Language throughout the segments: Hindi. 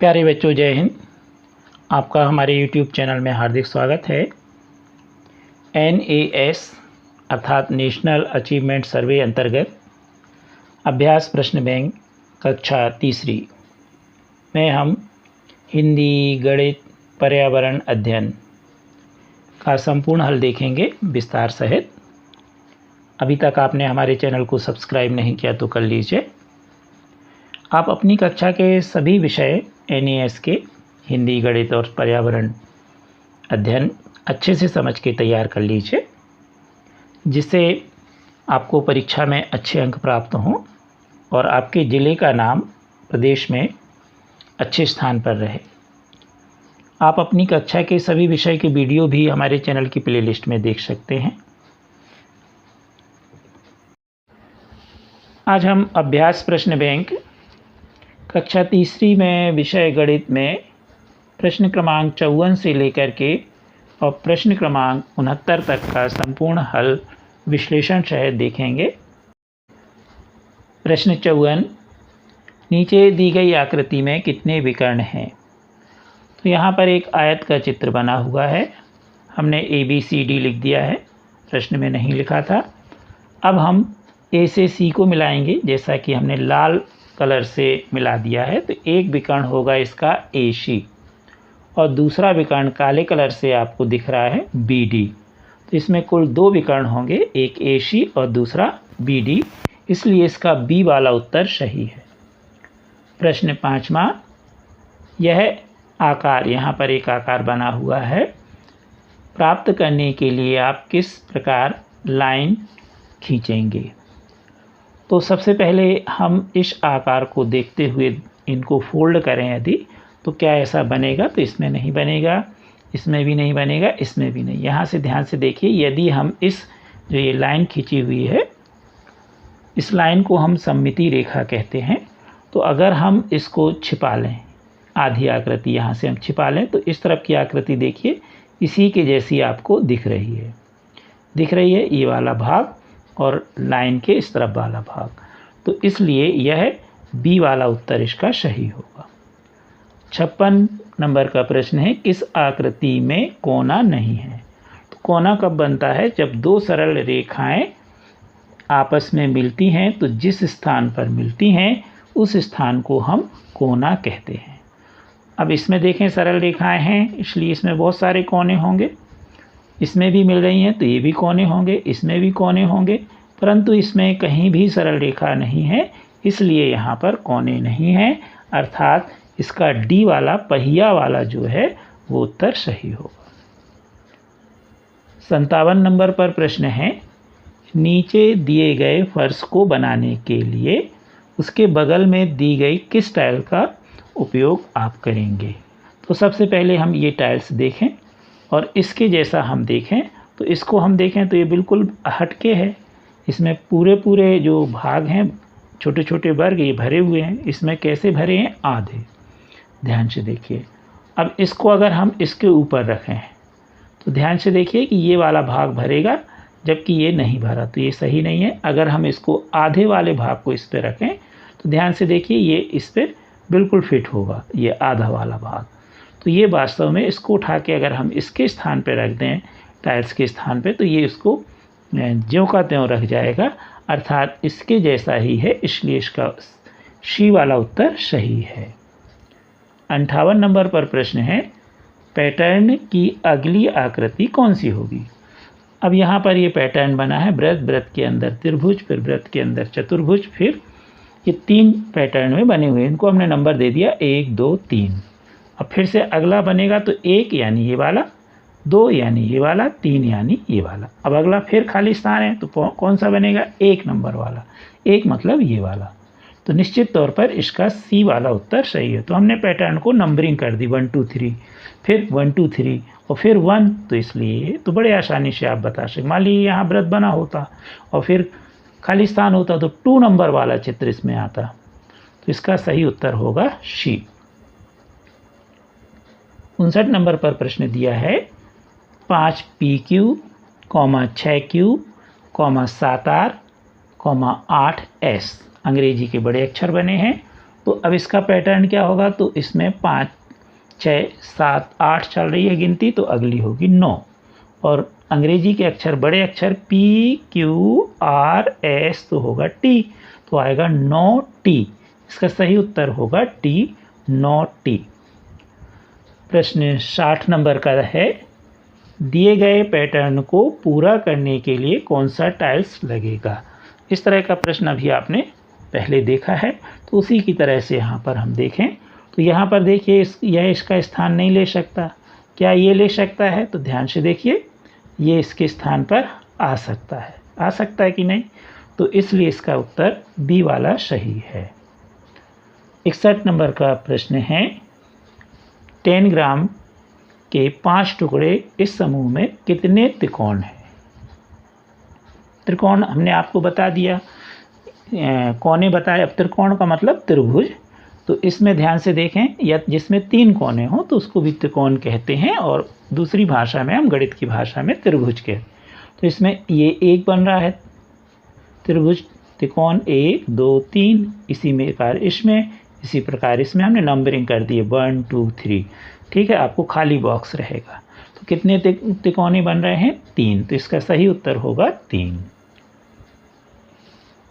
प्यारे बच्चों, जय हिंद। आपका हमारे YouTube चैनल में हार्दिक स्वागत है। NAS अर्थात नेशनल अचीवमेंट सर्वे अंतर्गत अभ्यास प्रश्न बैंक कक्षा तीसरी में हम हिंदी, गणित, पर्यावरण अध्ययन का संपूर्ण हल देखेंगे विस्तार सहित। अभी तक आपने हमारे चैनल को सब्सक्राइब नहीं किया तो कर लीजिए। आप अपनी कक्षा के सभी विषय NAS के हिंदी, गणित और पर्यावरण अध्ययन अच्छे से समझ के तैयार कर लीजिए, जिससे आपको परीक्षा में अच्छे अंक प्राप्त हों और आपके ज़िले का नाम प्रदेश में अच्छे स्थान पर रहे। आप अपनी कक्षा के सभी विषय के वीडियो भी हमारे चैनल की प्लेलिस्ट में देख सकते हैं। आज हम अभ्यास प्रश्न बैंक कक्षा तीसरी में विषय गणित में प्रश्न क्रमांक 54 से लेकर के और प्रश्न क्रमांक 69 तक का संपूर्ण हल विश्लेषण सहित देखेंगे। प्रश्न 54, नीचे दी गई आकृति में कितने विकर्ण हैं? तो यहाँ पर एक आयत का चित्र बना हुआ है। हमने ABCD लिख दिया है, प्रश्न में नहीं लिखा था। अब हम A से C को मिलाएंगे, जैसा कि हमने लाल कलर से मिला दिया है। तो एक विकर्ण होगा इसका AC और दूसरा विकर्ण काले कलर से आपको दिख रहा है BD। तो इसमें कुल दो विकर्ण होंगे, एक AC और दूसरा BD, इसलिए इसका B वाला उत्तर सही है। प्रश्न 5वां, यह आकार, यहाँ पर एक आकार बना हुआ है, प्राप्त करने के लिए आप किस प्रकार लाइन खींचेंगे? तो सबसे पहले हम इस आकार को देखते हुए इनको फोल्ड करें यदि, तो क्या ऐसा बनेगा? तो इसमें नहीं बनेगा, इसमें भी नहीं बनेगा, इसमें भी नहीं। यहाँ से ध्यान से देखिए, यदि हम इस जो ये लाइन खींची हुई है, इस लाइन को हम सममिति रेखा कहते हैं। तो अगर हम इसको छिपा लें, आधी आकृति यहाँ से हम छिपा लें, तो इस तरफ की आकृति देखिए इसी के जैसी आपको दिख रही है ये वाला भाग और लाइन के इस तरफ वाला भाग। तो इसलिए यह B वाला उत्तर इसका सही होगा। 56 नंबर का प्रश्न है, किस आकृति में कोना नहीं है? तो कोना कब बनता है? जब दो सरल रेखाएं आपस में मिलती हैं, तो जिस स्थान पर मिलती हैं उस स्थान को हम कोना कहते हैं। अब इसमें देखें, सरल रेखाएं हैं इसलिए इसमें बहुत सारे कोने होंगे। इसमें भी मिल रही हैं तो ये भी कोने होंगे, इसमें भी कोने होंगे, परंतु इसमें कहीं भी सरल रेखा नहीं है, इसलिए यहाँ पर कोने नहीं हैं। अर्थात इसका D वाला पहिया वाला जो है वो उत्तर सही होगा। 57 नंबर पर प्रश्न है, नीचे दिए गए फर्श को बनाने के लिए उसके बगल में दी गई किस टाइल का उपयोग आप करेंगे? तो सबसे पहले हम ये टाइल्स देखें और इसके जैसा हम देखें, तो इसको हम देखें तो ये बिल्कुल हटके है। इसमें पूरे जो भाग हैं, छोटे छोटे वर्ग ये भरे हुए हैं। इसमें कैसे भरे हैं? आधे। ध्यान से देखिए। अब इसको अगर हम इसके ऊपर रखें तो ध्यान से देखिए कि ये वाला भाग भरेगा, जबकि ये नहीं भरा, तो ये सही नहीं है। अगर हम इसको आधे वाले भाग को इस पर रखें तो ध्यान से देखिए ये इस पर बिल्कुल फिट होगा, ये आधा वाला भाग। तो ये वास्तव में इसको उठा के अगर हम इसके स्थान पर रख दें, टाइल्स के स्थान पे, तो ये इसको ज्यों का त्यों रख जाएगा। अर्थात इसके जैसा ही है, इसलिए इसका C वाला उत्तर सही है। 58 नंबर पर प्रश्न है, पैटर्न की अगली आकृति कौन सी होगी? अब यहाँ पर ये पैटर्न बना है, वृत्त के अंदर त्रिभुज, फिर वृत्त के अंदर चतुर्भुज, फिर ये 3 पैटर्न में बने हुए। इनको हमने नंबर दे दिया 1, 2, 3। अब फिर से अगला बनेगा तो 1 यानी ये वाला, 2 यानी ये वाला, 3 यानी ये वाला। अब अगला फिर खाली स्थान है तो कौन सा बनेगा? 1 नंबर वाला। 1 मतलब ये वाला। तो निश्चित तौर पर इसका C वाला उत्तर सही है। तो हमने पैटर्न को नंबरिंग कर दी, 1 2 3, फिर 1 2 3 और फिर 1। तो इसलिए तो बड़े आसानी से आप बता सकते। मान लीजिए यहाँ व्रत बना होता और फिर खाली स्थान होता तो 2 नंबर वाला चित्र इसमें आता, तो इसका सही उत्तर होगा C। 59 नंबर पर प्रश्न दिया है, 5PQ, 6Q, 7R, 8S अंग्रेजी के बड़े अक्षर बने हैं तो अब इसका पैटर्न क्या होगा, तो इसमें 5 6 7 8 चल रही है गिनती, तो अगली होगी 9। और अंग्रेजी के अक्षर बड़े अक्षर P Q R S तो होगा T, तो आएगा 9T। इसका सही उत्तर होगा T, 9T। प्रश्न 60 नंबर का है, दिए गए पैटर्न को पूरा करने के लिए कौन सा टाइल्स लगेगा। इस तरह का प्रश्न अभी आपने पहले देखा है, तो उसी की तरह से यहाँ पर हम देखें तो यहाँ पर देखिए यह इसका स्थान नहीं ले सकता, क्या ये ले सकता है, तो ध्यान से देखिए ये इसके स्थान पर आ सकता है कि नहीं, तो इसलिए इसका उत्तर बी वाला सही है। 61 नंबर का प्रश्न है, 10 ग्राम के 5 टुकड़े इस समूह में कितने त्रिकोण हैं। त्रिकोण हमने आपको बता दिया, कोने बताए। अब त्रिकोण का मतलब त्रिभुज, तो इसमें ध्यान से देखें, या जिसमें 3 कोने हो तो उसको भी त्रिकोण कहते हैं, और दूसरी भाषा में हम गणित की भाषा में त्रिभुज कहते हैं। तो इसमें ये एक बन रहा है त्रिभुज, त्रिकोण 1 2 3, इसी प्रकार इसी प्रकार इसमें हमने नंबरिंग कर दी है 1 2 3, ठीक है, आपको खाली बॉक्स रहेगा। तो कितने त्रिकोणे बन रहे हैं, 3, तो इसका सही उत्तर होगा 3।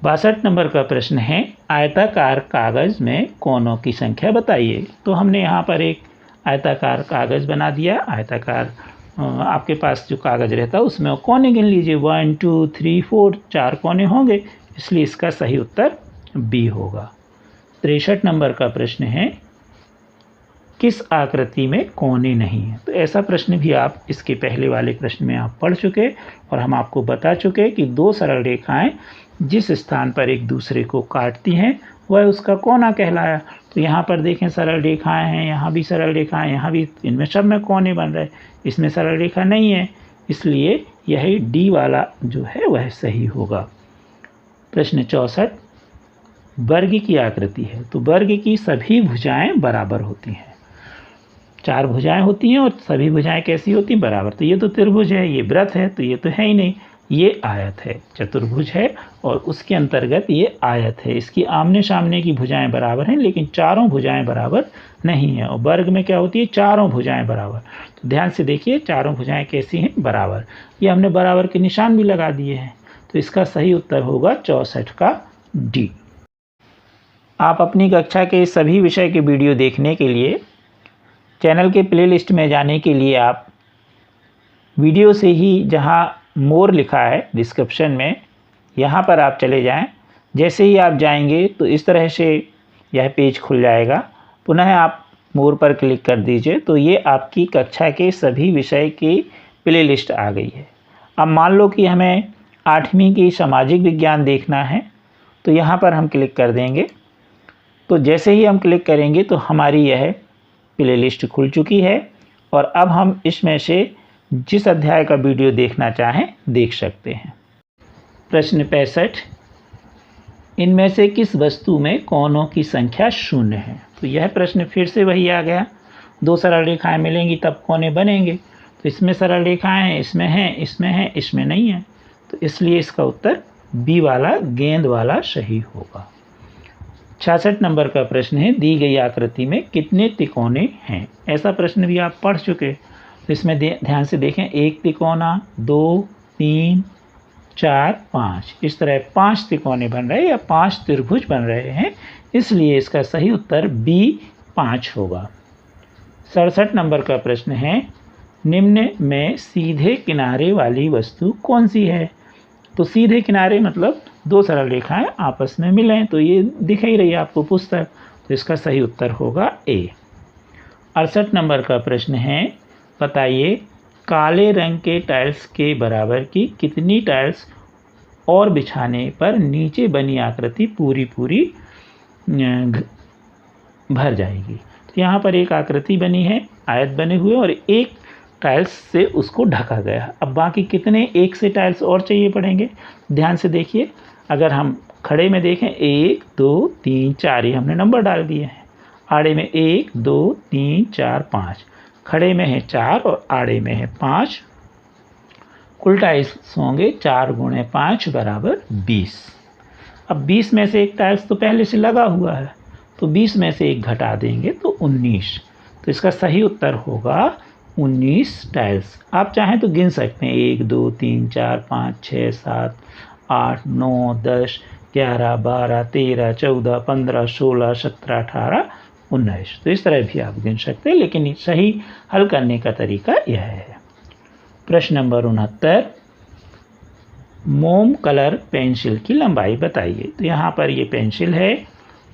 62 नंबर का प्रश्न है, आयताकार कागज़ में कोनों की संख्या बताइए। तो हमने यहाँ पर एक आयताकार कागज़ बना दिया। आयताकार आपके पास जो कागज़ रहता है उसमें कोने गिन लीजिए, 1 2 3 4, 4 कोने होंगे, इसलिए इसका सही उत्तर बी होगा। 63 नंबर का प्रश्न है, किस आकृति में कोने नहीं है। तो ऐसा प्रश्न भी आप इसके पहले वाले प्रश्न में आप पढ़ चुके, और हम आपको बता चुके कि 2 सरल रेखाएं जिस स्थान पर एक दूसरे को काटती हैं वह उसका कोना कहलाया। तो यहाँ पर देखें सरल रेखाएं हैं, यहाँ भी सरल रेखाएं, यहाँ भी, इनमें सब में कोने बन रहे, इसमें सरल रेखा नहीं है, इसलिए यही डी वाला जो है वह सही होगा। प्रश्न 64, वर्ग की आकृति है। तो वर्ग की सभी भुजाएं बराबर होती हैं, 4 भुजाएं होती हैं और सभी भुजाएं कैसी होती हैं, बराबर। तो ये तो त्रिभुज है, ये वृत्त है, तो ये तो है ही नहीं, ये आयत है, चतुर्भुज है, और उसके अंतर्गत ये आयत है। इसकी आमने सामने की भुजाएं बराबर हैं, लेकिन चारों भुजाएं बराबर नहीं है। और वर्ग में क्या होती है, चारों भुजाएं बराबर। तो ध्यान से देखिए चारों भुजाएं कैसी हैं, बराबर। ये हमने बराबर के निशान भी लगा दिए हैं, तो इसका सही उत्तर होगा 64 का डी। आप अपनी कक्षा के सभी विषय के वीडियो देखने के लिए चैनल के प्लेलिस्ट में जाने के लिए आप वीडियो से ही जहां मोर लिखा है डिस्क्रिप्शन में, यहाँ पर आप चले जाएं। जैसे ही आप जाएंगे तो इस तरह से यह पेज खुल जाएगा। पुनः आप मोर पर क्लिक कर दीजिए, तो ये आपकी कक्षा के सभी विषय की प्लेलिस्ट आ गई है। अब मान लो कि हमें 8वीं की सामाजिक विज्ञान देखना है, तो यहाँ पर हम क्लिक कर देंगे। तो जैसे ही हम क्लिक करेंगे तो हमारी यह प्लेलिस्ट खुल चुकी है, और अब हम इसमें से जिस अध्याय का वीडियो देखना चाहें देख सकते हैं। प्रश्न 65, इनमें से किस वस्तु में कोनों की संख्या 0 है। तो यह प्रश्न फिर से वही आ गया, 2 सरल रेखाएं मिलेंगी तब कोने बनेंगे। तो इसमें सरल रेखाएं हैं, इसमें हैं, इसमें हैं, इसमें नहीं है, तो इसलिए इसका उत्तर बी वाला, गेंद वाला सही होगा। 66 नंबर का प्रश्न है, दी गई आकृति में कितने तिकोने हैं। ऐसा प्रश्न भी आप पढ़ चुके। तो इसमें ध्यान से देखें, 1 तिकोना, 2 3 4 5, इस तरह 5 तिकोने बन रहे हैं या 5 त्रिभुज बन रहे हैं, इसलिए इसका सही उत्तर बी 5 होगा। 67 नंबर का प्रश्न है, निम्न में सीधे किनारे वाली वस्तु कौन सी है। तो सीधे किनारे मतलब 2 सरल रेखाएं आपस में मिलें, तो ये दिख ही रही है आपको पुस्तक, तो इसका सही उत्तर होगा ए। 68 नंबर का प्रश्न है, बताइए काले रंग के टाइल्स के बराबर की कितनी टाइल्स और बिछाने पर नीचे बनी आकृति पूरी भर जाएगी। तो यहाँ पर एक आकृति बनी है, आयत बने हुए, और एक टाइल्स से उसको ढका गया। अब बाकी कितने एक से टाइल्स और चाहिए पड़ेंगे, ध्यान से देखिए। अगर हम खड़े में देखें 1 2 3 4, ये हमने नंबर डाल दिए हैं। आड़े में 1 2 3 4 5, खड़े में है 4 और आड़े में है 5, कुल टाइल्स होंगे 4 × 5 = 20। अब 20 में से एक टाइल्स तो पहले से लगा हुआ है, तो 20 में से 1 घटा देंगे तो 19। तो इसका सही उत्तर होगा 19 टाइल्स। आप चाहें तो गिन सकते हैं 1 2 3 4 5 6 7 8 9 10 11 12 13 14 15 16 17 18 19। तो इस तरह भी आप गिन सकते हैं, लेकिन सही हल करने का तरीका यह है। प्रश्न नंबर 69, मोम कलर पेंसिल की लंबाई बताइए। तो यहाँ पर ये पेंसिल है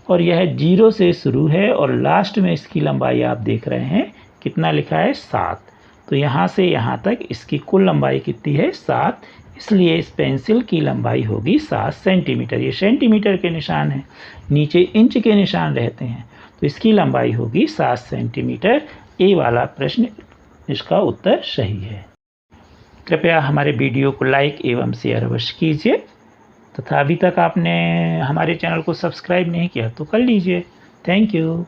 और यह 0 से शुरू है और लास्ट में इसकी लंबाई आप देख रहे हैं कितना लिखा है 7। तो यहाँ से यहाँ तक इसकी कुल लंबाई कितनी है 7, इसलिए इस पेंसिल की लंबाई होगी 7 सेंटीमीटर। ये सेंटीमीटर के निशान हैं, नीचे इंच के निशान रहते हैं, तो इसकी लंबाई होगी 7 सेंटीमीटर। ए वाला प्रश्न इसका उत्तर सही है। कृपया हमारे वीडियो को लाइक एवं शेयर अवश्य कीजिए तथा अभी तक आपने हमारे चैनल को सब्सक्राइब नहीं किया तो कर लीजिए। Thank you.